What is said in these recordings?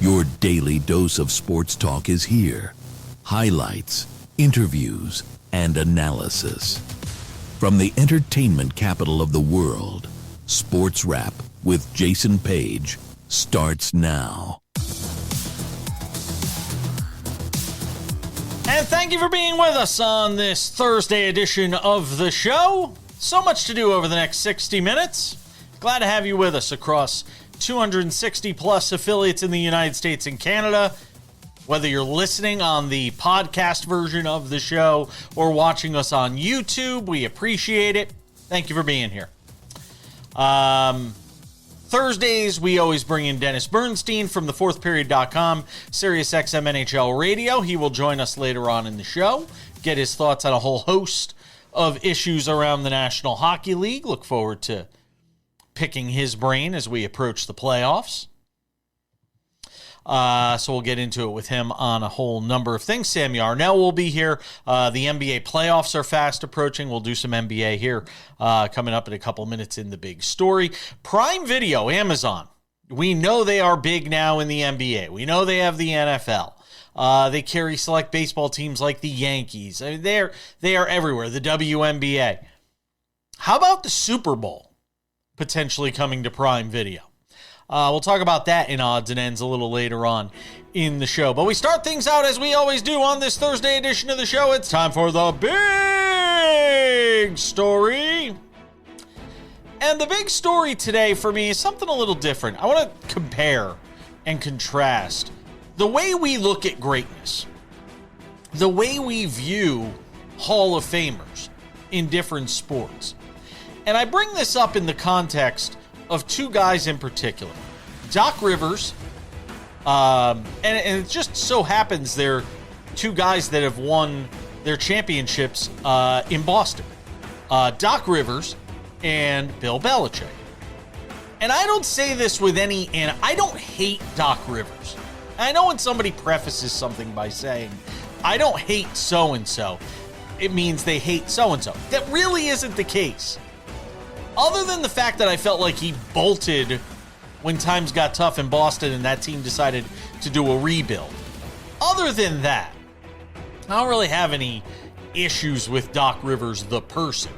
Your daily dose of sports talk is here. Highlights, interviews, and analysis. From the entertainment capital of the world, SportsWrap with Jason Page starts now. And thank you for being with us on this Thursday edition of the show. So much to do over the next 60 minutes. Glad to have you with us across 260 plus affiliates in the United States and Canada. Whether you're listening on the podcast version of the show or watching us on YouTube, we appreciate it. Thank you for being here. Thursdays, we always bring in Dennis Bernstein from thefourthperiod.com, SiriusXM NHL Radio. He will join us later on in the show, get his thoughts on a whole host of issues around the National Hockey League. Look forward to picking his brain as we approach the playoffs. So we'll get into it with him on a whole number of things. Sam Yarnell will be here. The NBA playoffs are fast approaching. We'll do some NBA here coming up in a couple minutes in the big story. Prime Video, Amazon. We know they are big now in the NBA. We know they have the NFL. They carry select baseball teams like the Yankees. I mean, they are everywhere. The WNBA. How about the Super Bowl potentially coming to Prime Video? We'll talk about that in odds and ends a little later on in the show. But we start things out as we always do on this Thursday edition of the show. It's time for the big story. And the big story today for me is something a little different. I want to compare and contrast the way we look at greatness, the way we view Hall of Famers in different sports. And I bring this up in the context of two guys in particular. Doc Rivers, and it just so happens they're two guys that have won their championships in Boston. Doc Rivers and Bill Belichick. And I don't say this with and I don't hate Doc Rivers. I know when somebody prefaces something by saying, I don't hate so-and-so, it means they hate so-and-so. That really isn't the case. Other than the fact that I felt like he bolted when times got tough in Boston and that team decided to do a rebuild. Other than that, I don't really have any issues with Doc Rivers, the person.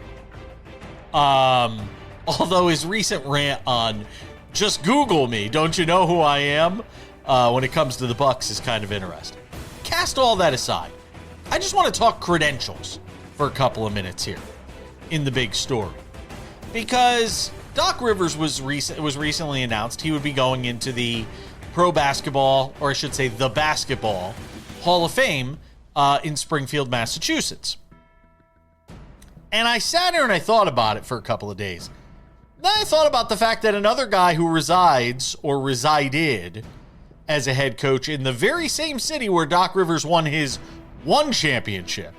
Although his recent rant on just Google me, don't you know who I am, when it comes to the Bucs is kind of interesting. Cast all that aside. I just want to talk credentials for a couple of minutes here in the big story. Because Doc Rivers was recently announced he would be going into the Pro Basketball, or I should say the Basketball Hall of Fame in Springfield, Massachusetts. And I sat here and I thought about it for a couple of days. Then I thought about the fact that another guy who resides or resided as a head coach in the very same city where Doc Rivers won his one championship,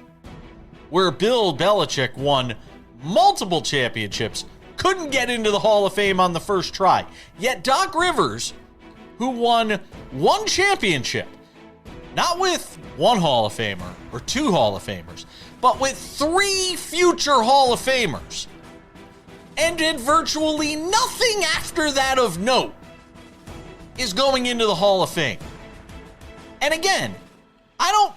where Bill Belichick won multiple championships, couldn't get into the Hall of Fame on the first try. Yet Doc Rivers, who won one championship, not with one Hall of Famer or two Hall of Famers, but with three future Hall of Famers, and did virtually nothing after that of note, is going into the Hall of Fame. And again, I don't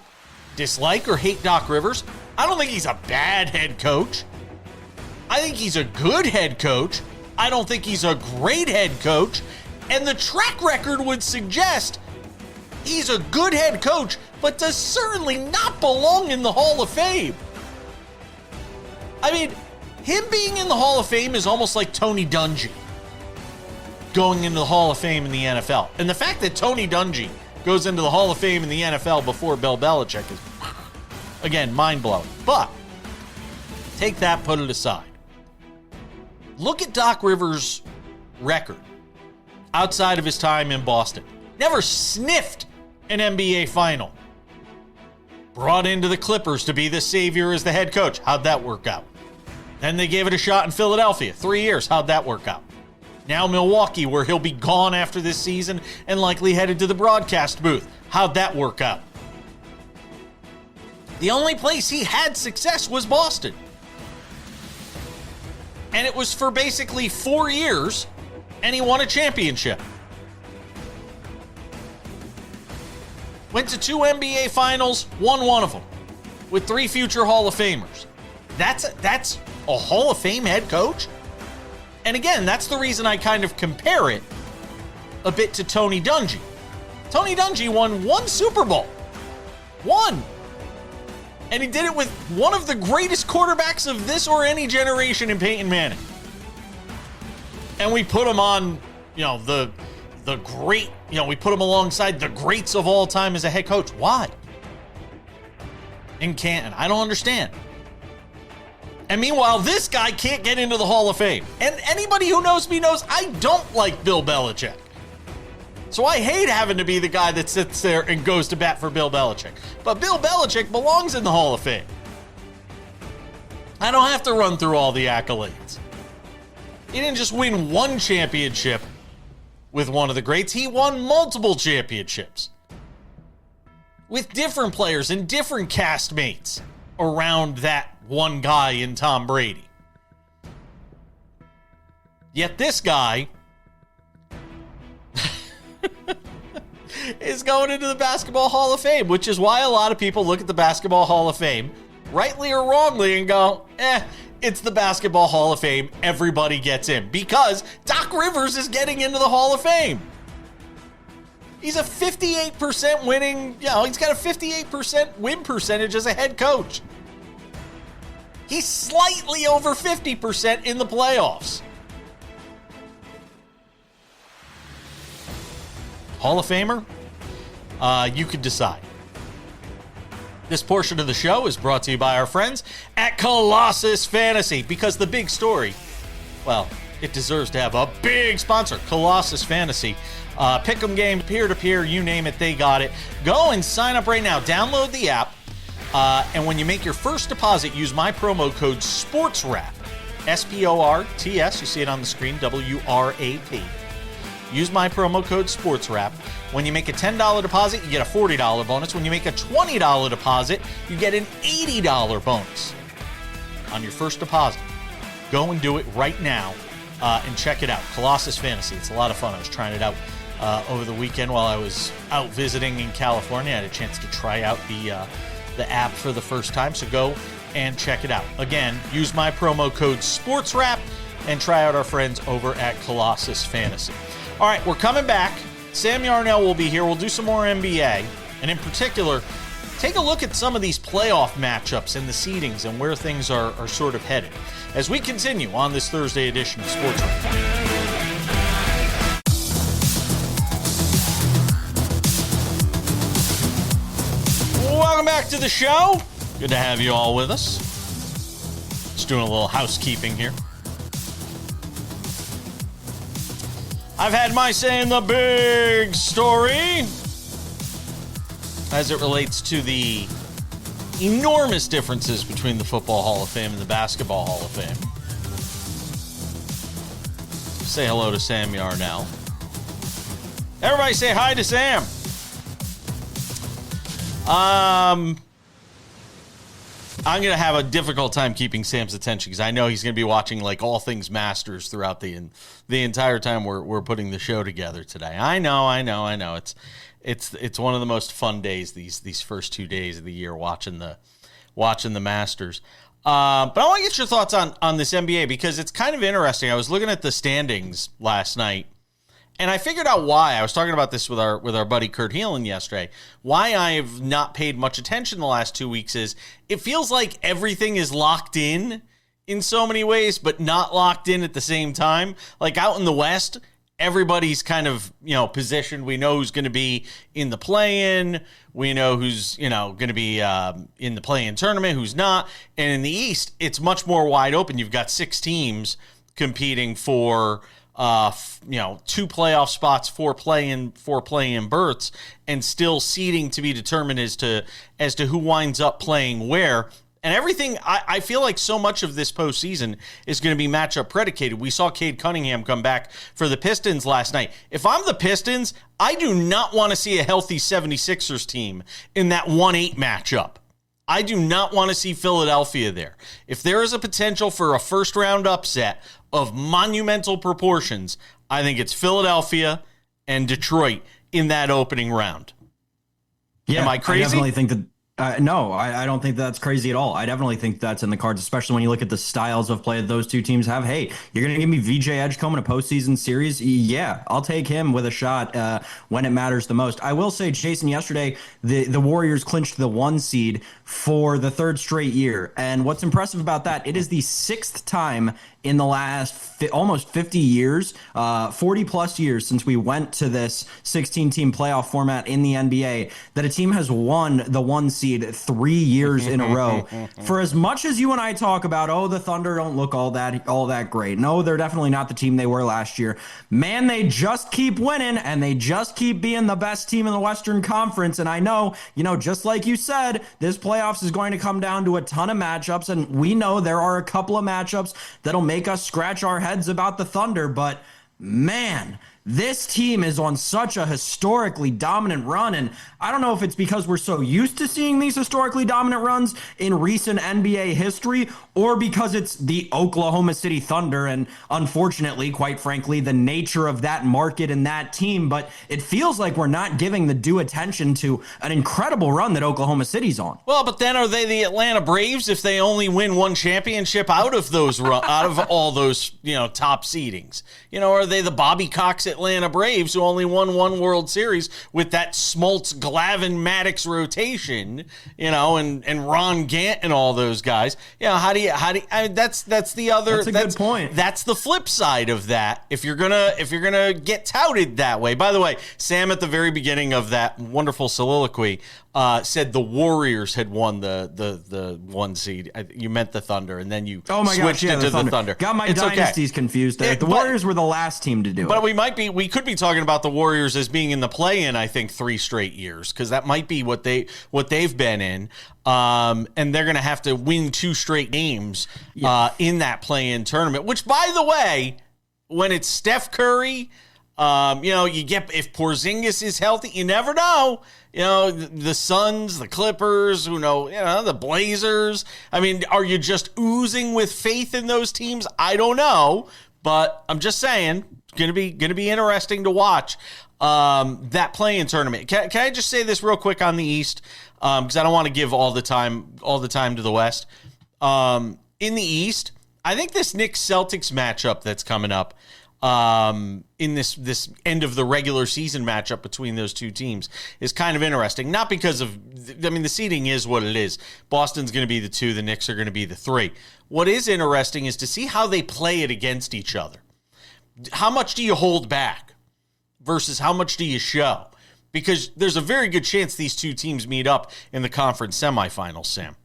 dislike or hate Doc Rivers. I don't think he's a bad head coach. I think he's a good head coach. I don't think he's a great head coach. And the track record would suggest he's a good head coach, but does certainly not belong in the Hall of Fame. I mean, him being in the Hall of Fame is almost like Tony Dungy going into the Hall of Fame in the NFL. And the fact that Tony Dungy goes into the Hall of Fame in the NFL before Bill Belichick is, again, mind-blowing. But take that, put it aside. Look at Doc Rivers' record outside of his time in Boston. Never sniffed an NBA final. Brought into the Clippers to be the savior as the head coach. How'd that work out? Then they gave it a shot in Philadelphia. 3 years. How'd that work out? Now Milwaukee, where he'll be gone after this season and likely headed to the broadcast booth. How'd that work out? The only place he had success was Boston. And it was for basically 4 years, and he won a championship. Went to 2 NBA finals, won one of them, with 3 future Hall of Famers. That's a Hall of Fame head coach? And again, that's the reason I kind of compare it a bit to Tony Dungy. Tony Dungy won 1 Super Bowl. 1. And he did it with one of the greatest quarterbacks of this or any generation in Peyton Manning. And we put him on, the great, we put him alongside the greats of all time as a head coach. Why? In Canton. I don't understand. And meanwhile, this guy can't get into the Hall of Fame. And anybody who knows me knows I don't like Bill Belichick. So I hate having to be the guy that sits there and goes to bat for Bill Belichick. But Bill Belichick belongs in the Hall of Fame. I don't have to run through all the accolades. He didn't just win 1 championship with one of the greats. He won multiple championships with different players and different castmates around that one guy in Tom Brady. Yet this guy is going into the Basketball Hall of Fame, which is why a lot of people look at the Basketball Hall of Fame, rightly or wrongly, and go, it's the Basketball Hall of Fame. Everybody gets in. Because Doc Rivers is getting into the Hall of Fame. He's a 58% winning, he's got a 58% win percentage as a head coach. He's slightly over 50% in the playoffs. Hall of Famer? You could decide. This portion of the show is brought to you by our friends at Colossus Fantasy, because the big story, well, it deserves to have a big sponsor, Colossus Fantasy. Pick'em game, peer-to-peer, you name it, they got it. Go and sign up right now. Download the app, and when you make your first deposit, use my promo code SportsWrap, SPORTS, you see it on the screen, WRAP. Use my promo code SportsWrap. When you make a $10 deposit, you get a $40 bonus. When you make a $20 deposit, you get an $80 bonus on your first deposit. Go and do it right now and check it out. Colossus Fantasy. It's a lot of fun. I was trying it out over the weekend while I was out visiting in California. I had a chance to try out the app for the first time, so go and check it out. Again, use my promo code SportsWrap and try out our friends over at Colossus Fantasy. All right, we're coming back. Sam Yarnell will be here. We'll do some more NBA, and in particular, take a look at some of these playoff matchups and the seedings and where things are sort of headed as we continue on this Thursday edition of SportsWrap. Welcome back to the show. Good to have you all with us. Just doing a little housekeeping here. I've had my say in the big story as it relates to the enormous differences between the Football Hall of Fame and the Basketball Hall of Fame. Say hello to Sam Yarnell. Everybody say hi to Sam. I'm going to have a difficult time keeping Sam's attention because I know he's going to be watching like all things Masters throughout the entire time we're putting the show together today. I know. It's one of the most fun days these first 2 days of the year watching the Masters. But I want to get your thoughts on this NBA because it's kind of interesting. I was looking at the standings last night, and I figured out why. I was talking about this with our buddy Kurt Heelan yesterday. Why I've not paid much attention the last 2 weeks is it feels like everything is locked in so many ways, but not locked in at the same time. Like out in the West, everybody's kind of, positioned. We know who's going to be in the play-in. We know who's, going to be in the play-in tournament, who's not. And in the East, it's much more wide open. You've got 6 teams competing for 2 playoff spots, 4 play-in berths, and still seeding to be determined as to who winds up playing where. And everything, I feel like so much of this postseason is going to be matchup predicated. We saw Cade Cunningham come back for the Pistons last night. If I'm the Pistons, I do not want to see a healthy 76ers team in that 1-8 matchup. I do not want to see Philadelphia there. If there is a potential for a first-round upset of monumental proportions, I think it's Philadelphia and Detroit in that opening round. Am I crazy? I definitely think that. No, I don't think that's crazy at all. I definitely think that's in the cards, especially when you look at the styles of play that those two teams have. Hey, you're going to give me VJ Edgecombe in a postseason series? Yeah, I'll take him with a shot when it matters the most. I will say, Jason, yesterday, the Warriors clinched the 1 seed for the 3rd straight year. And what's impressive about that, it is the 6th time in the last almost 50 years, 40 plus years since we went to this 16-team playoff format in the NBA, that a team has won the 1 seed 3 years in a row. For as much as you and I talk about, oh, the Thunder don't look all that great. No, they're definitely not the team they were last year. Man, they just keep winning, and they just keep being the best team in the Western Conference. And I know, just like you said, this playoffs is going to come down to a ton of matchups, and we know there are a couple of matchups that'll make us scratch our heads about the Thunder, but man, this team is on such a historically dominant run, and I don't know if it's because we're so used to seeing these historically dominant runs in recent NBA history, or because it's the Oklahoma City Thunder, and unfortunately, quite frankly, the nature of that market and that team, but it feels like we're not giving the due attention to an incredible run that Oklahoma City's on. Well, but then are they the Atlanta Braves if they only win 1 championship out of those out of all those, top seedings? Are they the Bobby Cox Atlanta Braves who only won 1 World Series with that Smoltz, Glavine, Maddox rotation, and Ron Gant and all those guys? That's the other. That's a good point. That's the flip side of that. If you're gonna get touted that way. By the way, Sam at the very beginning of that wonderful soliloquy said the Warriors had won the 1 seed. You meant the Thunder, and then you switched into the Thunder. Got my dynasties confused there. The Warriors were the last team to do it. But we could be talking about the Warriors as being in the play-in, I think, 3 straight years, because that might be what they've been in. And they're going to have to win 2 straight games in that play-in tournament, which, by the way, when it's Steph Curry, you get, if Porzingis is healthy, you never know. The Suns, the Clippers, the Blazers. I mean, are you just oozing with faith in those teams? I don't know, but I'm just saying, it's gonna be interesting to watch that play-in tournament. Can I just say this real quick on the East, because I don't want to give all the time to the West. In the East, I think this Knicks-Celtics matchup that's coming up, in this end of the regular season matchup between those two teams is kind of interesting. Not because the seeding is what it is. Boston's going to be the 2, the Knicks are going to be the 3. What is interesting is to see how they play it against each other. How much do you hold back versus how much do you show? Because there's a very good chance these two teams meet up in the conference semifinals, Sam.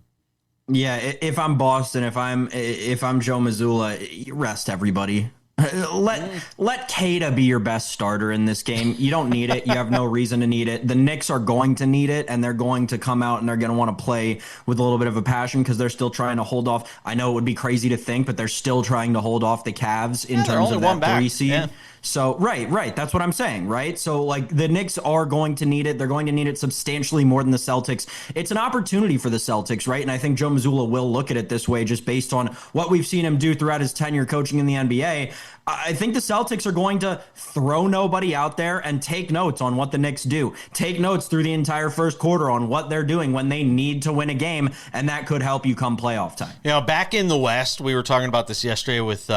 Yeah, if I'm Boston, if I'm Joe Mazzulla, rest everybody. Let Keita be your best starter in this game. You don't need it. You have no reason to need it. The Knicks are going to need it, and they're going to come out and they're going to want to play with a little bit of a passion because they're still trying to hold off. I know it would be crazy to think, but they're still trying to hold off the Cavs in terms of that 3 seed. Yeah. So, right. That's what I'm saying, right? So, the Knicks are going to need it. They're going to need it substantially more than the Celtics. It's an opportunity for the Celtics, right? And I think Joe Mazzulla will look at it this way just based on what we've seen him do throughout his tenure coaching in the NBA. I think the Celtics are going to throw nobody out there and take notes on what the Knicks do. Take notes through the entire first quarter on what they're doing when they need to win a game, and that could help you come playoff time. Back in the West, we were talking about this yesterday with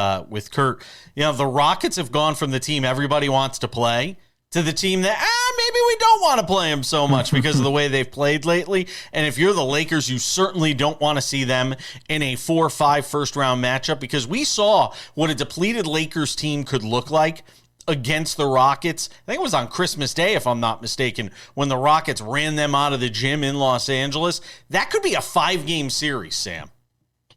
Kurt. The Rockets have gone from the team everybody wants to play to the team that maybe we don't want to play them so much because of the way they've played lately. And if you're the Lakers, you certainly don't want to see them in a 4-5 first-round matchup, because we saw what a depleted Lakers team could look like against the Rockets. I think it was on Christmas Day, if I'm not mistaken, when the Rockets ran them out of the gym in Los Angeles. That could be a 5-game series, Sam.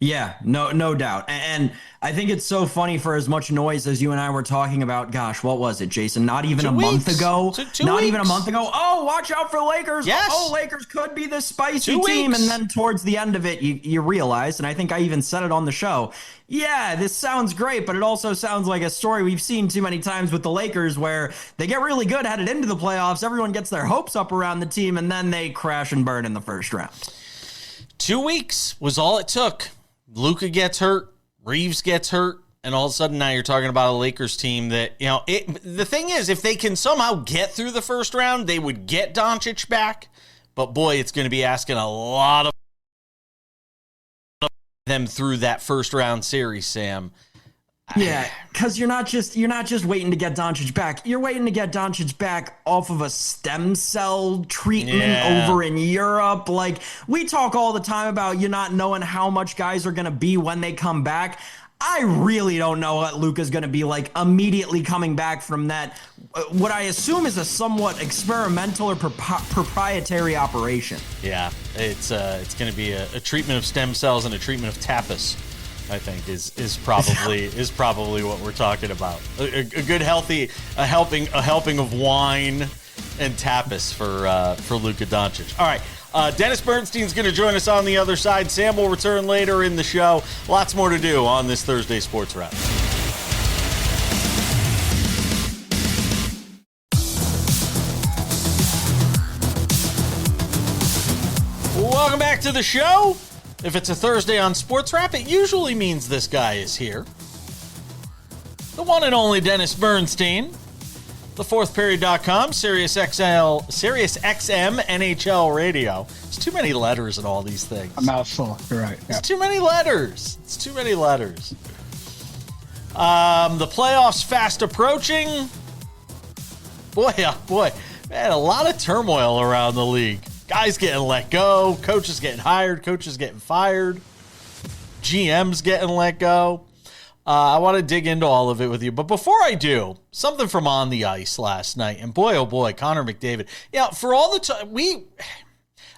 Yeah, no doubt. And I think it's so funny, for as much noise as you and I were talking about, gosh, what was it, Jason? Not even a month ago. Not even a month ago. Oh, watch out for Lakers. Yes. Oh, Lakers could be this spicy team. And then towards the end of it, you realize, and I think I even said it on the show, yeah, this sounds great, but it also sounds like a story we've seen too many times with the Lakers where they get really good headed into the playoffs. Everyone gets their hopes up around the team, and then they crash and burn in the first round. 2 weeks was all it took. Luka gets hurt, Reeves gets hurt, and all of a sudden now you're talking about a Lakers team that, the thing is, if they can somehow get through the first round, they would get Doncic back. But boy, it's going to be asking a lot of them through that first round series, Sam. Yeah, because you're not just waiting to get Doncic back. You're waiting to get Doncic back off of a stem cell treatment over in Europe. Like, we talk all the time about you not knowing how much guys are going to be when they come back. I really don't know what Luka's going to be like immediately coming back from that. What I assume is a somewhat experimental or proprietary operation. Yeah, it's going to be a treatment of stem cells and a treatment of tapas, I think is probably what we're talking about. A good healthy helping of wine and tapas for Luka Doncic. All right. Dennis Bernstein's going to join us on the other side. Sam will return later in the show. Lots more to do on this Thursday Sports Wrap. Welcome back to the show. If it's a Thursday on Sports Wrap, it usually means this guy is here. The one and only Dennis Bernstein. TheFourthPeriod.com, SiriusXM NHL Radio. It's too many letters in all these things. A mouthful. You're right. It's too many letters. The playoffs fast approaching. Boy, man, a lot of turmoil around the league. Guys getting let go, coaches getting hired, coaches getting fired, GMs getting let go. I want to dig into all of it with you. But before I do, something from on the ice last night. And boy, oh boy, Connor McDavid. Yeah, for all the time,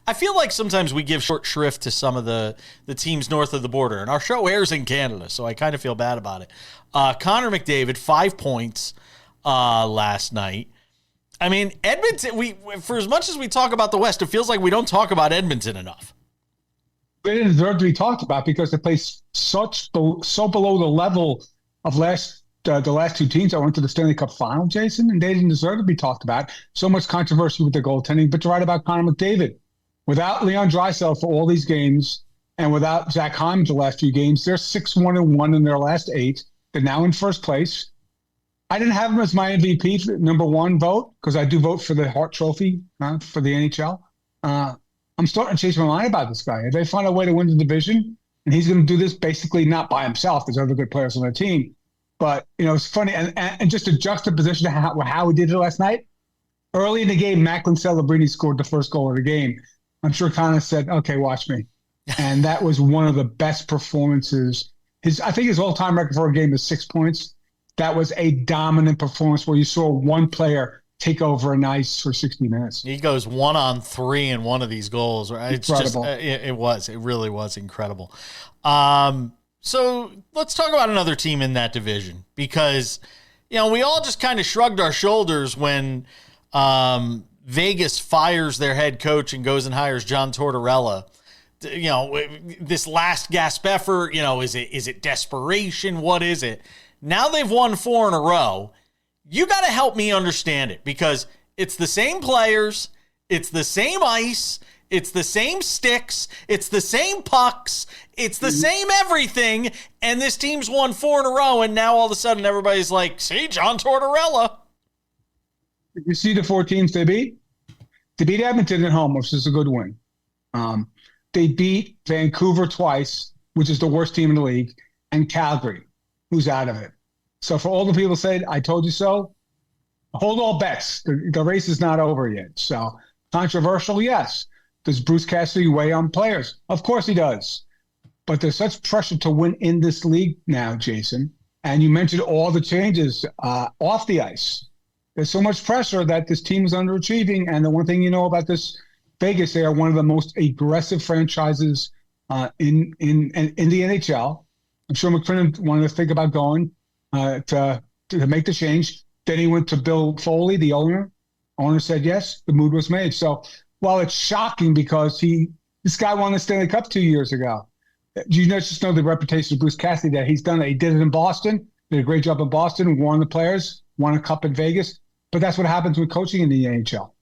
I feel like sometimes we give short shrift to some of the teams north of the border. And our show airs in Canada, so I kind of feel bad about it. Connor McDavid, 5 points last night. I mean, Edmonton, for as much as we talk about the West, it feels like we don't talk about Edmonton enough. They didn't deserve to be talked about because they play so below the level of the last two teams that went to the Stanley Cup final, Jason, and they didn't deserve to be talked about. So much controversy with their goaltending, but you're right about Connor McDavid. Without Leon Draisaitl for all these games and without Zach Hyman the last few games, they're 6-1-1 in their last 8. They're now in first place. I didn't have him as my MVP number 1 vote because I do vote for the Hart Trophy for the NHL. I'm starting to change my mind about this guy. If they find a way to win the division, and he's going to do this basically not by himself, there's other good players on the team. But, it's funny. And just a juxtaposition to how he did it last night. Early in the game, Macklin Celebrini scored the first goal of the game. I'm sure Connor said, okay, watch me. And that was one of the best performances. I think his all-time record for a game is 6 points. That was a dominant performance where you saw one player take over an ice for 60 minutes. He goes 1-on-3 in one of these goals. Right? It's incredible. It really was incredible. So let's talk about another team in that division because, we all just kind of shrugged our shoulders when Vegas fires their head coach and goes and hires John Tortorella. This last gasp effort, is it desperation? What is it? Now they've won 4 in a row. You got to help me understand it because it's the same players, it's the same ice, it's the same sticks, it's the same pucks, it's the same everything, and this team's won 4 in a row, and now all of a sudden everybody's like, see, John Tortorella. Did you see the 4 teams they beat? They beat Edmonton at home, which is a good win. They beat Vancouver twice, which is the worst team in the league, and Calgary, who's out of it. So for all the people saying, I told you so, hold all bets. The race is not over yet. So controversial, yes. Does Bruce Cassidy weigh on players? Of course he does. But there's such pressure to win in this league now, Jason. And you mentioned all the changes off the ice. There's so much pressure that this team is underachieving. And the one thing you know about this Vegas, they are one of the most aggressive franchises in the NHL. I'm sure McKinnon wanted to think about going to make the change. Then he went to Bill Foley, the owner. Owner said yes. The move was made. So while it's shocking because this guy won the Stanley Cup 2 years ago, you just know the reputation of Bruce Cassidy that he's done it. He did it in Boston. Did a great job in Boston. Won the players. Won a cup in Vegas. But that's what happens with coaching in the NHL.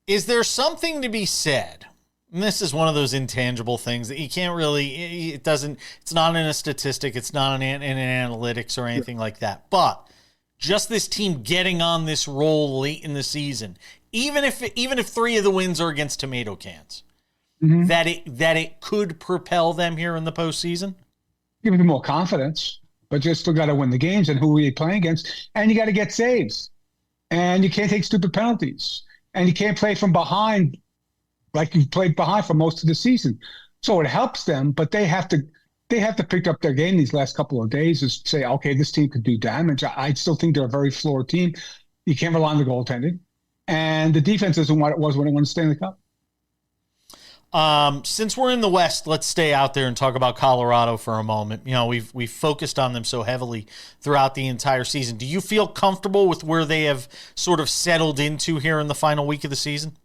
Is there something to be said? And this is one of those intangible things that you can't really, it's not in a statistic, it's not in analytics or anything like that. But just this team getting on this roll late in the season, even if 3 of the wins are against tomato cans, that it could propel them here in the postseason? Give them more confidence, but you still got to win the games. And who are you playing against? And you got to get saves, and you can't take stupid penalties, and you can't play from behind like you've played behind for most of the season. So it helps them, but they have to pick up their game these last couple of days to say, okay, this team could do damage. I still think they're a very flawed team. You can't rely on the goaltending, and the defense isn't what it was when it won the Stanley Cup. Since we're in the West, let's stay out there and talk about Colorado for a moment. You know, we've focused on them so heavily throughout the entire season. Do you feel comfortable with where they have sort of settled into here in the final week of the season?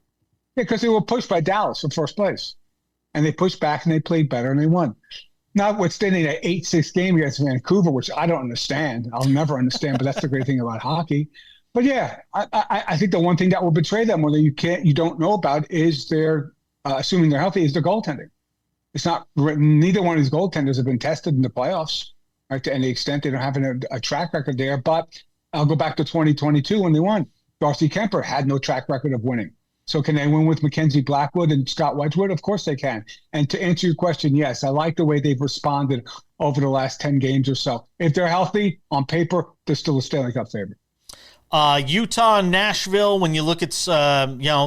Yeah, because they were pushed by Dallas for first place, and they pushed back and they played better and they won. Notwithstanding an 8-6 game against Vancouver, which I don't understand. I'll never understand, but that's the great thing about hockey. But yeah, I think the one thing that will betray them, whether you don't know about, is their assuming they're healthy, is their goaltending. It's not neither one of these goaltenders have been tested in the playoffs, right? To any extent, they don't have a track record there. But I'll go back to 2022 when they won. Darcy Kemper had no track record of winning. So can they win with Mackenzie Blackwood and Scott Wedgwood? Of course they can. And to answer your question, yes, I like the way they've responded over the last 10 games or so. If they're healthy, on paper, they're still a Stanley Cup favorite. Utah and Nashville, when you look at,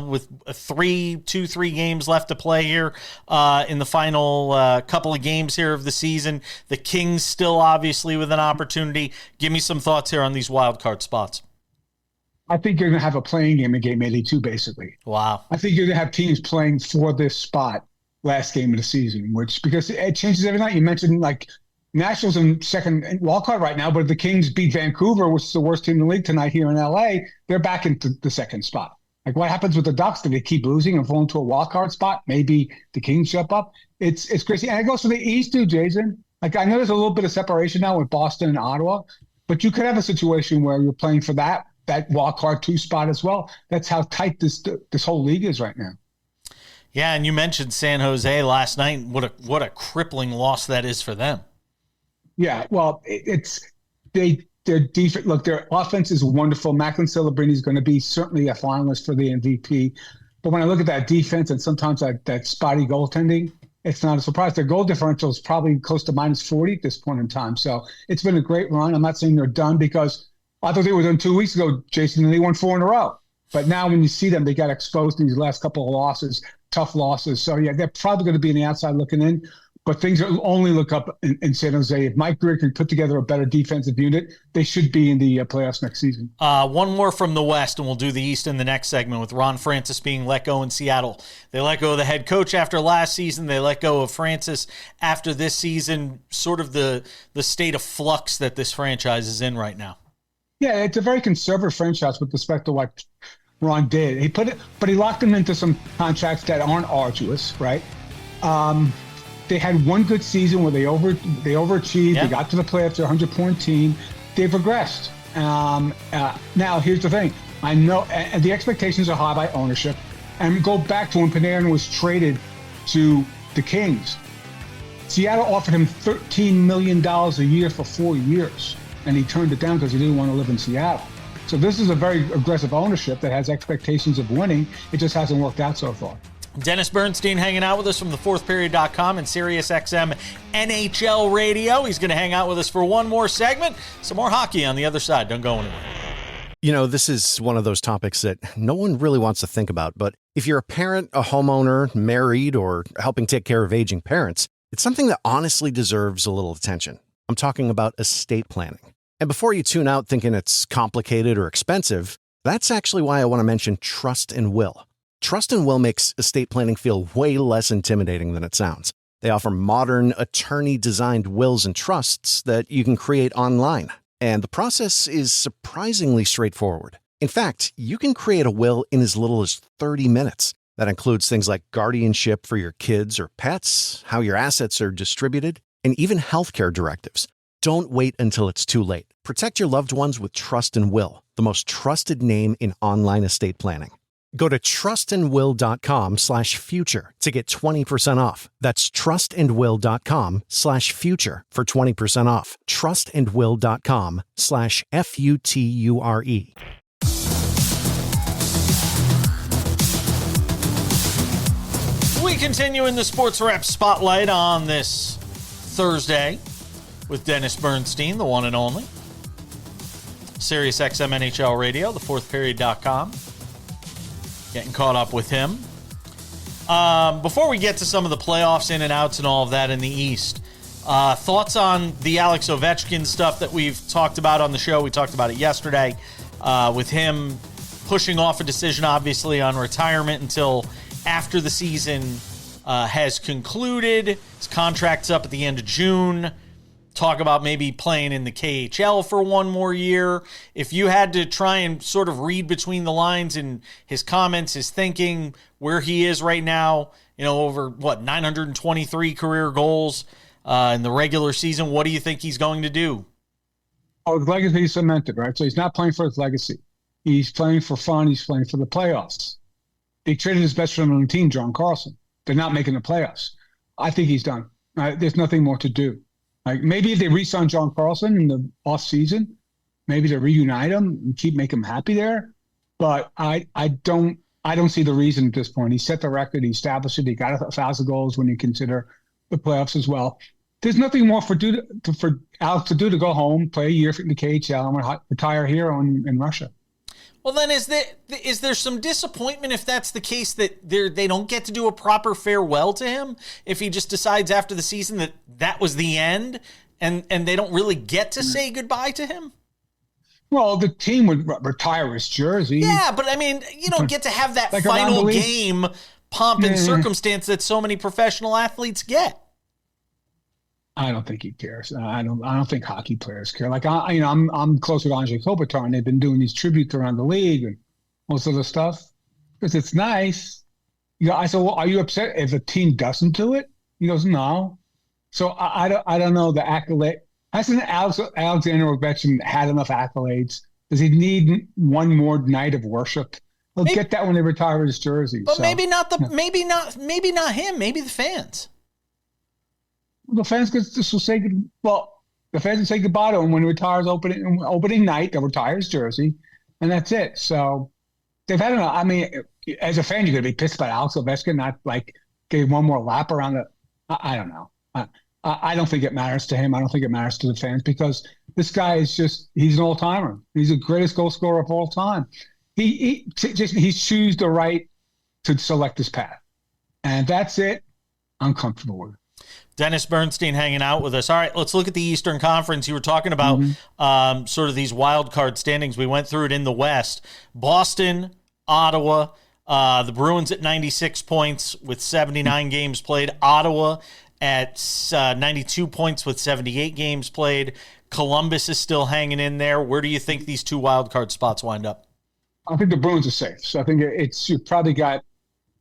with 3 games left to play here in the final couple of games here of the season, the Kings still obviously with an opportunity. Give me some thoughts here on these wild card spots. I think you're going to have a playing game in Game 82, basically. Wow. I think you're going to have teams playing for this spot last game of the season, because it changes every night. You mentioned, like, Nashville's in second wild card right now, but if the Kings beat Vancouver, which is the worst team in the league tonight here in LA, they're back into the second spot. Like, what happens with the Ducks? Do they keep losing and fall into a wild card spot? Maybe the Kings jump up. It's crazy. And it goes for the East too, Jason. Like, I know there's a little bit of separation now with Boston and Ottawa, but you could have a situation where you're playing for that wild card 2 spot as well. That's how tight this whole league is right now. Yeah, and you mentioned San Jose last night. What a crippling loss that is for them. Yeah, well, their defense. Look, their offense is wonderful. Macklin Celebrini is going to be certainly a finalist for the MVP. But when I look at that defense and sometimes that spotty goaltending, it's not a surprise. Their goal differential is probably close to -40 at this point in time. So it's been a great run. I'm not saying they're done, because I thought they were done 2 weeks ago, Jason, and they won 4 in a row. But now when you see them, they got exposed in these last couple of losses, tough losses. So, yeah, they're probably going to be on the outside looking in. But things will only look up in San Jose. If Mike Greer can put together a better defensive unit, they should be in the playoffs next season. One more from the West, and we'll do the East in the next segment, with Ron Francis being let go in Seattle. They let go of the head coach after last season. They let go of Francis after this season. Sort of the state of flux that this franchise is in right now. Yeah, it's a very conservative franchise with respect to what Ron did. But he locked them into some contracts that aren't arduous, right? They had one good season where they overachieved. Yeah. They got to the playoffs. They're a 100-point team. They've regressed. Now, here's the thing. I know, and the expectations are high by ownership. And go back to when Panarin was traded to the Kings. Seattle offered him $13 million a year for 4 years, and he turned it down because he didn't want to live in Seattle. So this is a very aggressive ownership that has expectations of winning. It just hasn't worked out so far. Dennis Bernstein hanging out with us from thefourthperiod.com and SiriusXM NHL Radio. He's going to hang out with us for one more segment. Some more hockey on the other side. Don't go anywhere. You know, this is one of those topics that no one really wants to think about. But if you're a parent, a homeowner, married, or helping take care of aging parents, it's something that honestly deserves a little attention. I'm talking about estate planning. And before you tune out thinking it's complicated or expensive, that's actually why I want to mention Trust and Will. Trust and Will makes estate planning feel way less intimidating than it sounds. They offer modern, attorney-designed wills and trusts that you can create online. And the process is surprisingly straightforward. In fact, you can create a will in as little as 30 minutes. That includes things like guardianship for your kids or pets, how your assets are distributed, and even healthcare directives. Don't wait until it's too late. Protect your loved ones with Trust and Will, the most trusted name in online estate planning. Go to trustandwill.com/future to get 20% off. That's trustandwill.com/future for 20% off. trustandwill.com/FUTURE. We continue in the SportsWrap spotlight on this Thursday with Dennis Bernstein, the one and only. SiriusXM NHL Radio, thefourthperiod.com. Getting caught up with him. Before we get to some of the playoffs in and outs and all of that in the East, thoughts on the Alex Ovechkin stuff that we've talked about on the show. We talked about it yesterday with him pushing off a decision, obviously, on retirement until after the season has concluded. His contract's up at the end of June. Talk about maybe playing in the KHL for one more year. If you had to try and sort of read between the lines in his comments, his thinking, where he is right now, over 923 career goals in the regular season, what do you think he's going to do? Oh, his legacy is cemented, right? So he's not playing for his legacy. He's playing for fun. He's playing for the playoffs. They traded his best friend on the team, John Carlson. They're not making the playoffs. I think he's done. There's nothing more to do. Like maybe if they re-sign John Carlson in the off season, maybe to reunite him and make him happy there. But I don't see the reason at this point. He set the record. He established it. He got 1,000 goals when you consider the playoffs as well. There's nothing more for Alex to do to go home, play a year in the KHL, and retire here in Russia. Well, then is there some disappointment if that's the case, that they don't get to do a proper farewell to him if he just decides after the season that was the end and they don't really get to say goodbye to him? Well, the team would retire his jersey. Yeah, but I mean, you don't get to have that final game pomp and circumstance that so many professional athletes get. I don't think he cares. I don't think hockey players care. Like I'm close with Andre Kopitar, and they've been doing these tributes around the league and all this other stuff because it's nice. I said, well, are you upset if a team doesn't do it? He goes, no. So I don't know the accolade. Hasn't Alexander Ovechkin had enough accolades? Does he need one more night of worship? He'll get that when they retire his jersey. But maybe not him. Maybe the fans. The fans will say, the fans will say goodbye to him when he retires opening night. They'll retire his jersey, and that's it. So they've had enough. I mean, as a fan, you're going to be pissed about Alex Ovechkin not getting one more lap around the. I don't know. I don't think it matters to him. I don't think it matters to the fans because this guy is he's an all timer. He's the greatest goal scorer of all time. He's choose the right to select his path, and that's it. I'm comfortable with it. Dennis Bernstein hanging out with us. All right, let's look at the Eastern Conference. You were talking about sort of these wild card standings. We went through it in the West. Boston, Ottawa, the Bruins at 96 points with 79 games played. Ottawa at 92 points with 78 games played. Columbus is still hanging in there. Where do you think these two wild card spots wind up? I think the Bruins are safe. So I think you've probably got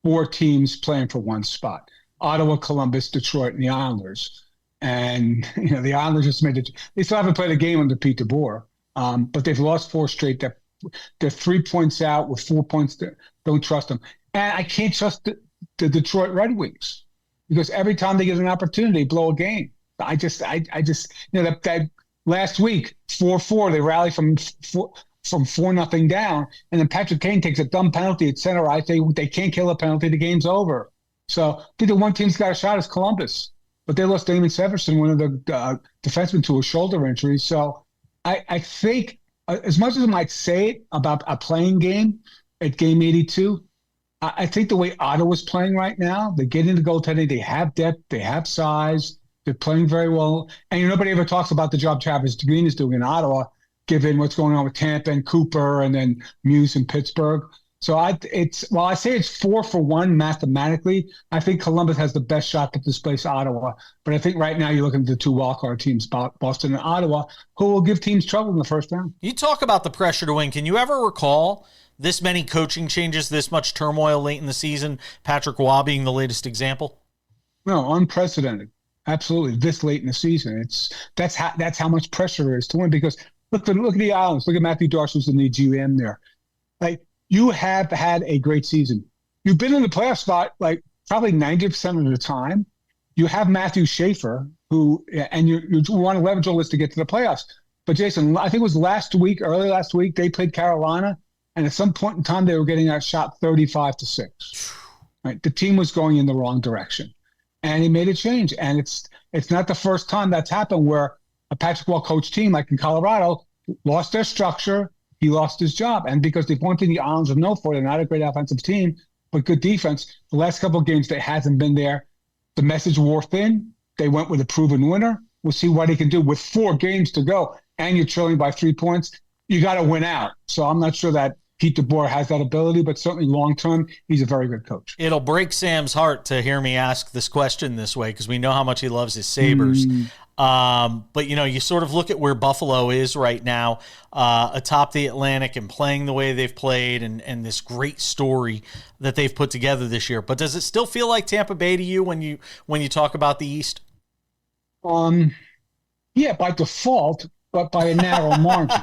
4 teams playing for one spot. Ottawa, Columbus, Detroit, and the Islanders. And, the Islanders just they still haven't played a game under Pete DeBoer, but they've lost 4 straight. They're 3 points out with 4 points. Don't trust them. And I can't trust the Detroit Red Wings because every time they get an opportunity, they blow a game. I just that last week, 4-4, they rally from 4-0 down, and then Patrick Kane takes a dumb penalty at center ice. They can't kill a penalty. The game's over. So I think the one team's got a shot is Columbus, but they lost Damon Severson, one of the defensemen, to a shoulder injury. So I think as much as I might say it about a playing game at game 82, I think the way Ottawa's playing right now, they get into goaltending, they have depth, they have size, they're playing very well. And nobody ever talks about the job Travis Green is doing in Ottawa, given what's going on with Tampa and Cooper and then Muse in Pittsburgh. So I say it's 4-1 mathematically, I think Columbus has the best shot to displace Ottawa. But I think right now you're looking at the 2 wildcard teams, Boston and Ottawa, who will give teams trouble in the first round. You talk about the pressure to win. Can you ever recall this many coaching changes, this much turmoil late in the season? Patrick Waugh being the latest example. No, unprecedented. Absolutely, this late in the season, that's how much pressure there is to win. Because look at the Islanders. Look at Matthew Darcy, who's the new GM there. Like, you have had a great season. You've been in the playoff spot like probably 90% of the time. You have Matthew Schaefer, and you want to leverage all this to get to the playoffs. But Jason, I think it was early last week, they played Carolina, and at some point in time, they were getting outshot 35-6. Right? The team was going in the wrong direction, and he made a change. And it's not the first time that's happened where a Patrick Wall coach team, like in Colorado, lost their structure. He lost his job, and because they've won to the Islands of no for, they're not a great offensive team, but good defense. The last couple of games, that hasn't been there. The message wore thin. They went with a proven winner. We'll see what he can do with 4 games to go, and you're trailing by 3 points. You got to win out. So I'm not sure that Pete DeBoer has that ability, but certainly long-term, he's a very good coach. It'll break Sam's heart to hear me ask this question this way because we know how much he loves his Sabres. But, you sort of look at where Buffalo is right now, atop the Atlantic and playing the way they've played and this great story that they've put together this year. But does it still feel like Tampa Bay to you when you talk about the East? Yeah, by default, but by a narrow margin.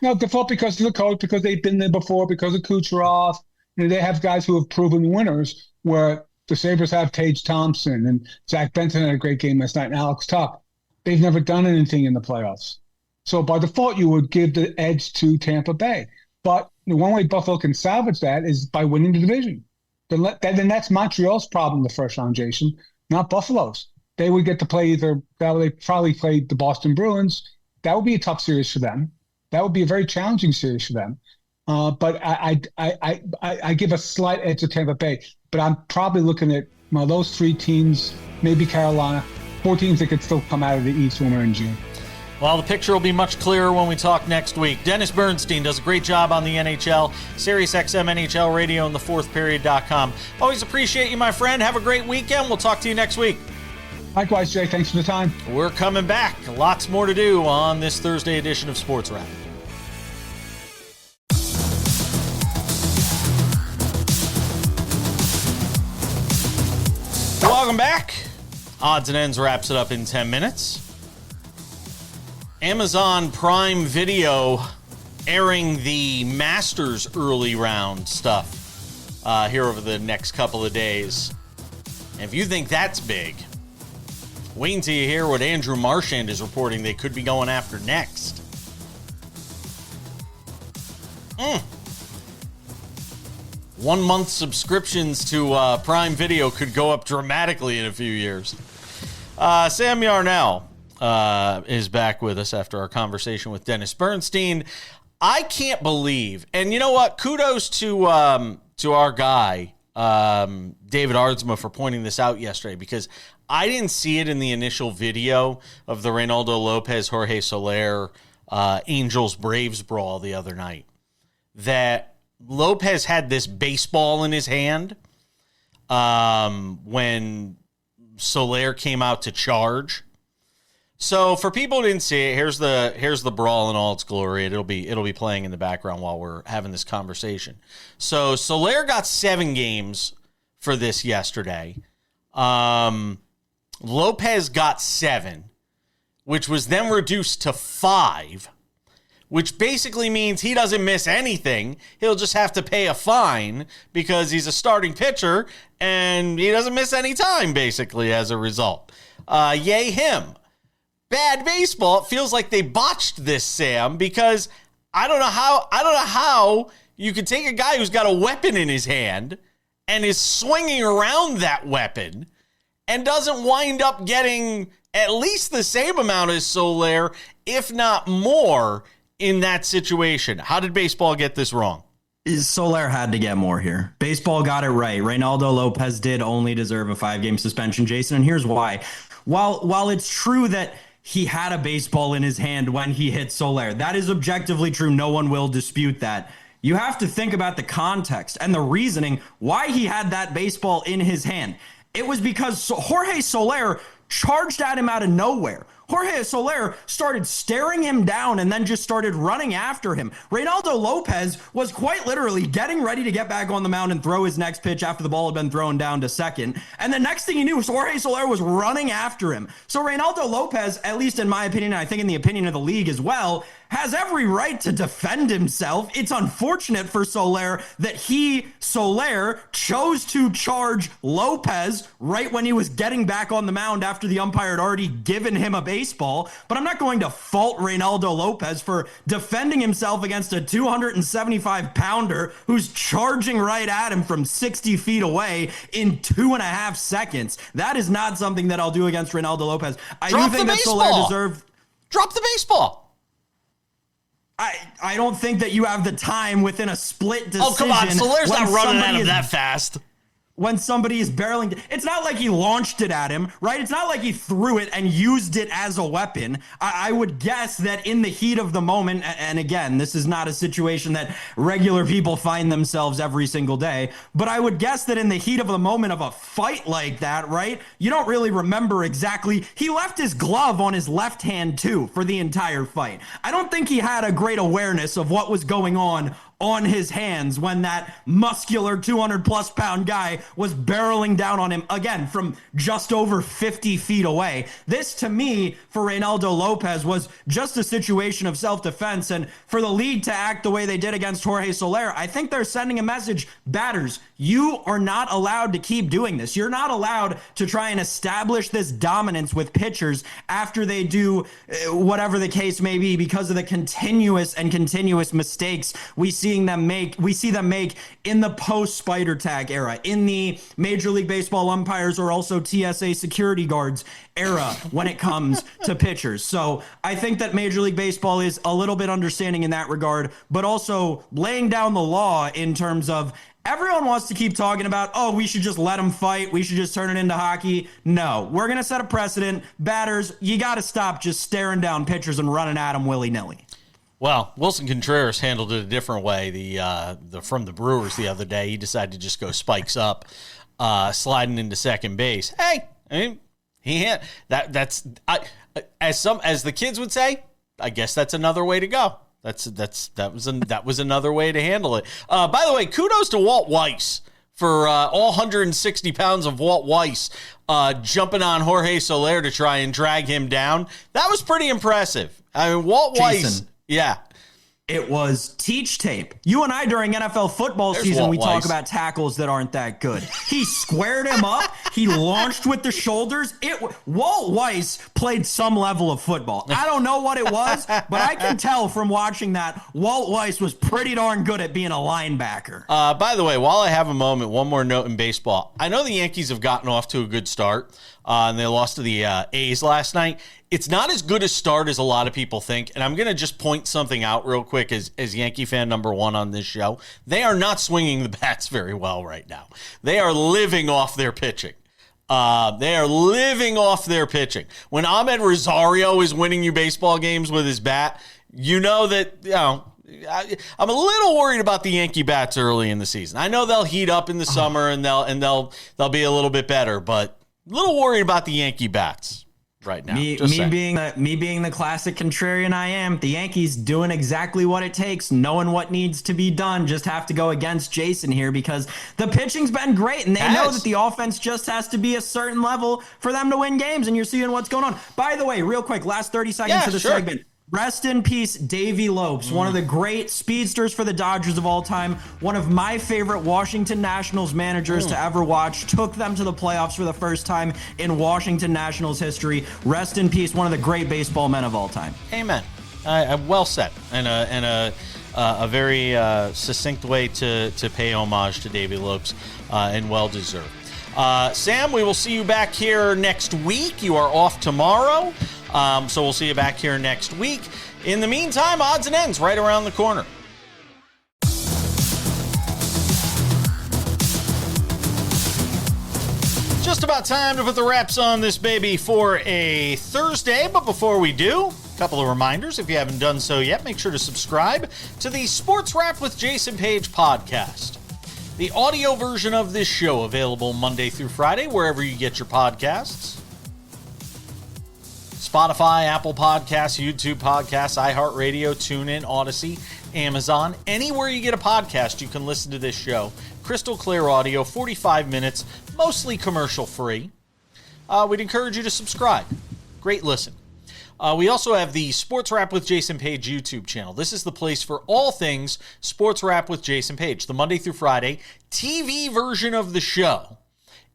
No, default because of the coach, because they've been there before, because of Kucherov. They have guys who have proven winners, where the Sabres have Tage Thompson and Zach Benson had a great game last night, and Alex Tuck. They've never done anything in the playoffs. So by default, you would give the edge to Tampa Bay. But the one way Buffalo can salvage that is by winning the division. Then that's Montreal's problem the first round, Jason, not Buffalo's. They would get to play they probably played the Boston Bruins. That would be a tough series for them. That would be a very challenging series for them. But I give a slight edge to Tampa Bay. But I'm probably looking at those 3 teams, maybe Carolina, 4 teams that could still come out of the East when we're in June. Well, the picture will be much clearer when we talk next week. Dennis Bernstein does a great job on the NHL, SiriusXM NHL Radio, and thefourthperiod.com. Always appreciate you, my friend. Have a great weekend. We'll talk to you next week. Likewise, Jay. Thanks for the time. We're coming back. Lots more to do on this Thursday edition of SportsWrap. Welcome back. Odds and Ends wraps it up in 10 minutes. Amazon Prime Video airing the Masters early round stuff here over the next couple of days. And if you think that's big, wait until you hear what Andrew Marchand is reporting they could be going after next. 1 month subscriptions to Prime Video could go up dramatically in a few years. Sam Yarnell is back with us after our conversation with Dennis Bernstein. I can't believe, and you know what? Kudos to our guy, David Ardsma, for pointing this out yesterday, because I didn't see it in the initial video of the Reynaldo Lopez, Jorge Soler, Angels Braves brawl the other night, that Lopez had this baseball in his hand when Soler came out to charge. So for people who didn't see it, here's the brawl in all its glory. It'll be playing in the background while we're having this conversation. So Soler got 7 games for this yesterday. Lopez got 7, which was then reduced to 5, which basically means he doesn't miss anything. He'll just have to pay a fine because he's a starting pitcher and he doesn't miss any time, basically, as a result. Yay him. Bad baseball. It feels like they botched this, Sam, because I don't know how you could take a guy who's got a weapon in his hand and is swinging around that weapon and doesn't wind up getting at least the same amount as Soler, if not more, in that situation. How did baseball get this wrong? Soler had to get more here. Baseball got it right. Reynaldo Lopez did only deserve a 5-game suspension, Jason, and here's why. While it's true that he had a baseball in his hand when he hit Soler, that is objectively true. No one will dispute that. You have to think about the context and the reasoning why he had that baseball in his hand. It was because Jorge Soler charged at him out of nowhere. Jorge Soler started staring him down and then just started running after him. Reynaldo Lopez was quite literally getting ready to get back on the mound and throw his next pitch after the ball had been thrown down to second. And the next thing he knew, Jorge Soler was running after him. So Reynaldo Lopez, at least in my opinion, and I think in the opinion of the league as well, has every right to defend himself. It's unfortunate for Soler that Soler chose to charge Lopez right when he was getting back on the mound after the umpire had already given him a baseball. But I'm not going to fault Reynaldo Lopez for defending himself against a 275-pounder who's charging right at him from 60 feet away in 2.5 seconds. That is not something that I'll do against Reynaldo Lopez. I do think that Soler deserved... Drop the baseball. I don't think that you have the time within a split decision. Oh, come on. Soler's not running at him that fast. When somebody is barreling, it's not like he launched it at him, right? It's not like he threw it and used it as a weapon. I would guess that in the heat of the moment, and again, this is not a situation that regular people find themselves every single day, but I would guess that in the heat of the moment of a fight like that, right? You don't really remember exactly. He left his glove on his left hand too for the entire fight. I don't think he had a great awareness of what was going on his hands when that muscular 200+ pound guy was barreling down on him again from just over 50 feet away. This to me for Reynaldo Lopez was just a situation of self-defense, and for the league to act the way they did against Jorge Soler, I think they're sending a message. Batters, you are not allowed to keep doing this. You're not allowed to try and establish this dominance with pitchers after they do whatever the case may be because of the continuous mistakes we see them make in the post spider tag era, in the Major League Baseball umpires or also TSA security guards era when it comes to pitchers. So I think that Major League Baseball is a little bit understanding in that regard, but also laying down the law in terms of everyone wants to keep talking about, oh, we should just let them fight. We should just turn it into hockey. No, we're going to set a precedent. Batters, you got to stop just staring down pitchers and running at them willy-nilly. Well, Wilson Contreras handled it a different way. From the Brewers the other day, he decided to just go spikes up, sliding into second base. Hey, I mean, as the kids would say, I guess that's another way to go. That was another way to handle it. By the way, kudos to Walt Weiss for all 160 pounds of Walt Weiss jumping on Jorge Soler to try and drag him down. That was pretty impressive. I mean, Walt Weiss. Yeah. It was teach tape. You and I during NFL football season, we talk about tackles that aren't that good. He squared him up. He launched with the shoulders. Walt Weiss played some level of football. I don't know what it was, but I can tell from watching that Walt Weiss was pretty darn good at being a linebacker. By the way, while I have a moment, one more note in baseball. I know the Yankees have gotten off to a good start, and they lost to the A's last night. It's not as good a start as a lot of people think, and I'm going to just point something out real quick as Yankee fan number one on this show. They are not swinging the bats very well right now. They are living off their pitching. When Ahmed Rosario is winning you baseball games with his bat, you know that, I'm a little worried about the Yankee bats early in the season. I know they'll heat up in the summer and they'll be a little bit better, but a little worried about the Yankee bats right now. Me being the classic contrarian I am, the Yankees doing exactly what it takes, knowing what needs to be done, just have to go against Jason here because the pitching's been great and they know that the offense just has to be a certain level for them to win games, and you're seeing what's going on. By the way, real quick, last 30 seconds of the segment. Rest in peace, Davey Lopes, one of the great speedsters for the Dodgers of all time, one of my favorite Washington Nationals managers to ever watch, took them to the playoffs for the first time in Washington Nationals history. Rest in peace, one of the great baseball men of all time. Amen. Well said, and a very succinct way to pay homage to Davey Lopes, and well deserved. Sam, we will see you back here next week. You are off tomorrow. So we'll see you back here next week. In the meantime, odds and ends right around the corner. Just about time to put the wraps on this baby for a Thursday. But before we do, a couple of reminders. If you haven't done so yet, make sure to subscribe to the SportsWrap with Jason Page podcast. The audio version of this show available Monday through Friday, wherever you get your podcasts. Spotify, Apple Podcasts, YouTube Podcasts, iHeartRadio, TuneIn, Odyssey, Amazon. Anywhere you get a podcast, you can listen to this show. Crystal clear audio, 45 minutes, mostly commercial free. We'd encourage you to subscribe. Great listen. We also have the SportsWrap with Jason Page YouTube channel. This is the place for all things SportsWrap with Jason Page. The Monday through Friday TV version of the show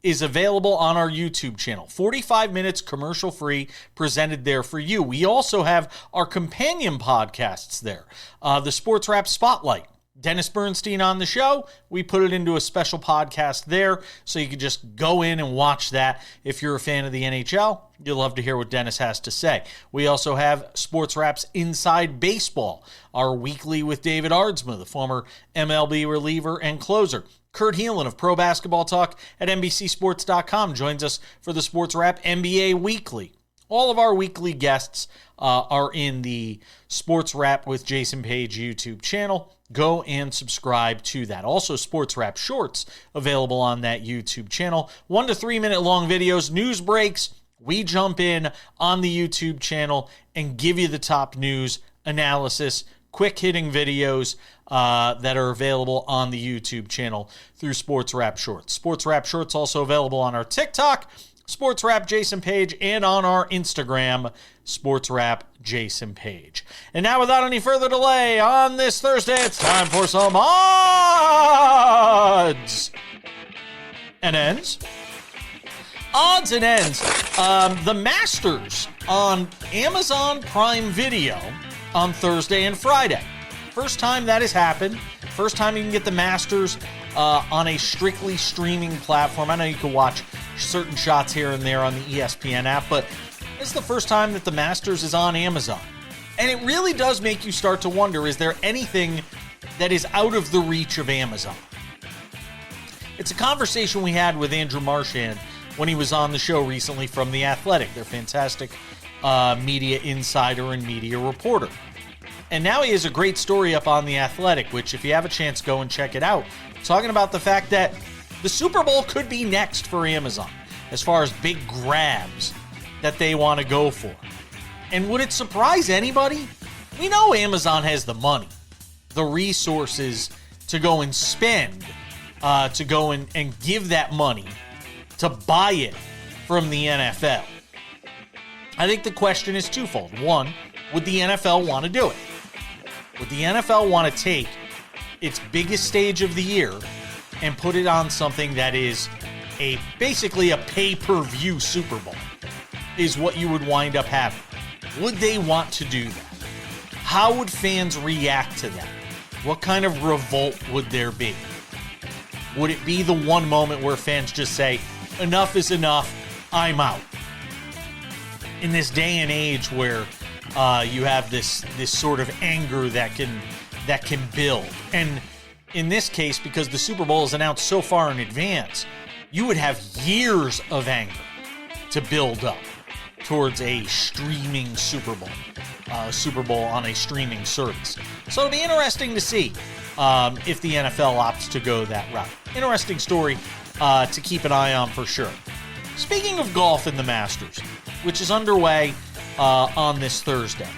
is available on our YouTube channel. 45 minutes commercial-free, presented there for you. We also have our companion podcasts there. The SportsWrap Spotlight. Dennis Bernstein on the show. We put it into a special podcast there, so you can just go in and watch that. If you're a fan of the NHL, you'll love to hear what Dennis has to say. We also have SportsWrap's Inside Baseball, our weekly with David Ardsma, the former MLB reliever and closer. Kurt Heelan of Pro Basketball Talk at NBCSports.com joins us for the SportsWrap NBA Weekly. All of our weekly guests are in the SportsWrap with Jason Page YouTube channel. Go and subscribe to that. Also, SportsWrap Shorts available on that YouTube channel. 1 to 3 minute long videos, news breaks. We jump in on the YouTube channel and give you the top news, analysis, quick hitting videos that are available on the YouTube channel through SportsWrap Shorts. SportsWrap Shorts also available on our TikTok, SportsWrap Jason Page, and on our Instagram, SportsWrap Jason Page. And now, without any further delay, on this Thursday, it's time for some odds and ends. Odds and ends. The Masters on Amazon Prime Video on Thursday and Friday. First time that has happened. First time you can get the Masters on a strictly streaming platform. I know you can watch certain shots here and there on the ESPN app, but this is the first time that the Masters is on Amazon. And it really does make you start to wonder, is there anything that is out of the reach of Amazon? It's a conversation we had with Andrew Marchand when he was on the show recently from The Athletic, their fantastic media insider and media reporter. And now he has a great story up on The Athletic, which if you have a chance, go and check it out. Talking about the fact that the Super Bowl could be next for Amazon as far as big grabs that they want to go for. And would it surprise anybody? We know Amazon has the money, the resources to go and spend, to go and give that money to buy it from the NFL. I think the question is twofold. One, would the NFL want to do it? Would the NFL want to take its biggest stage of the year and put it on something that is basically a pay-per-view Super Bowl, is what you would wind up having? Would they want to do that? How would fans react to that? What kind of revolt would there be? Would it be the one moment where fans just say, enough is enough, I'm out? In this day and age where you have this sort of anger that can build. And in this case, because the Super Bowl is announced so far in advance, you would have years of anger to build up towards a streaming Super Bowl on a streaming service. So it'll be interesting to see if the NFL opts to go that route. Interesting story to keep an eye on for sure. Speaking of golf in the Masters, which is underway on this Thursday.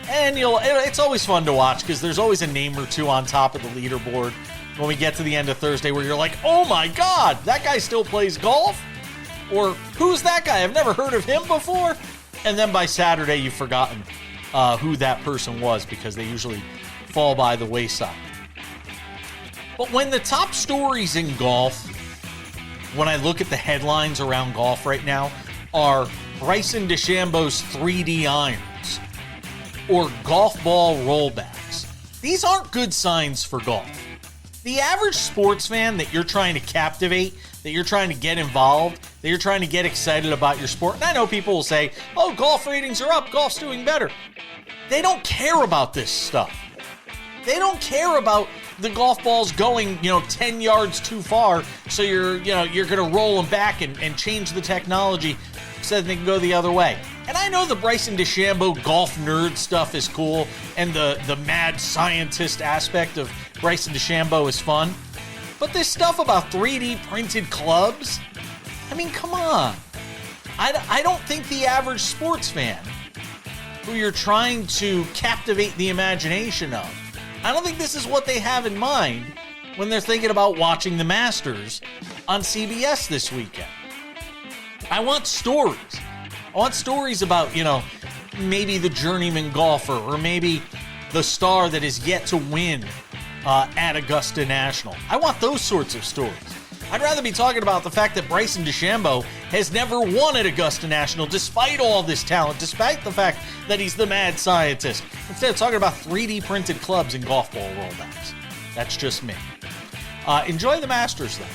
And it's always fun to watch because there's always a name or two on top of the leaderboard when we get to the end of Thursday where you're like, oh my God, that guy still plays golf? Or who's that guy? I've never heard of him before. And then by Saturday, you've forgotten who that person was because they usually fall by the wayside. But when the top stories in golf, when I look at the headlines around golf right now, are Bryson DeChambeau's 3D irons or golf ball rollbacks. These aren't good signs for golf. The average sports fan that you're trying to captivate, that you're trying to get involved, that you're trying to get excited about your sport, and I know people will say, oh, golf ratings are up, golf's doing better. They don't care about this stuff. They don't care about the golf balls going, 10 yards too far, so you're going to roll them back and change the technology so that they can go the other way. And I know the Bryson DeChambeau golf nerd stuff is cool, and the mad scientist aspect of Bryson DeChambeau is fun. But this stuff about 3D printed clubs, I mean, come on. I don't think the average sports fan who you're trying to captivate the imagination of, I don't think this is what they have in mind when they're thinking about watching the Masters on CBS this weekend. I want stories. I want stories about, maybe the journeyman golfer, or maybe the star that is yet to win at Augusta National. I want those sorts of stories. I'd rather be talking about the fact that Bryson DeChambeau has never won at Augusta National despite all this talent, despite the fact that he's the mad scientist, instead of talking about 3D printed clubs and golf ball rollbacks. That's just me. Enjoy the Masters, though.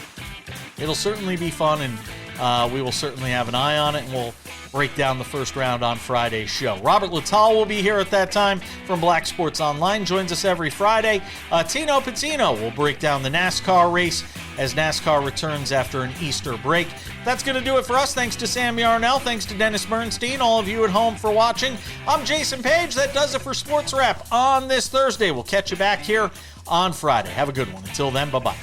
It'll certainly be fun, and we will certainly have an eye on it, and we'll break down the first round on Friday's show. Robert Littall will be here at that time from Black Sports Online. Joins us every Friday. Tino Patino will break down the NASCAR race as NASCAR returns after an Easter break. That's going to do it for us. Thanks to Sam Yarnell. Thanks to Dennis Bernstein. All of you at home for watching. I'm Jason Page. That does it for Sports Wrap on this Thursday. We'll catch you back here on Friday. Have a good one. Until then, bye-bye.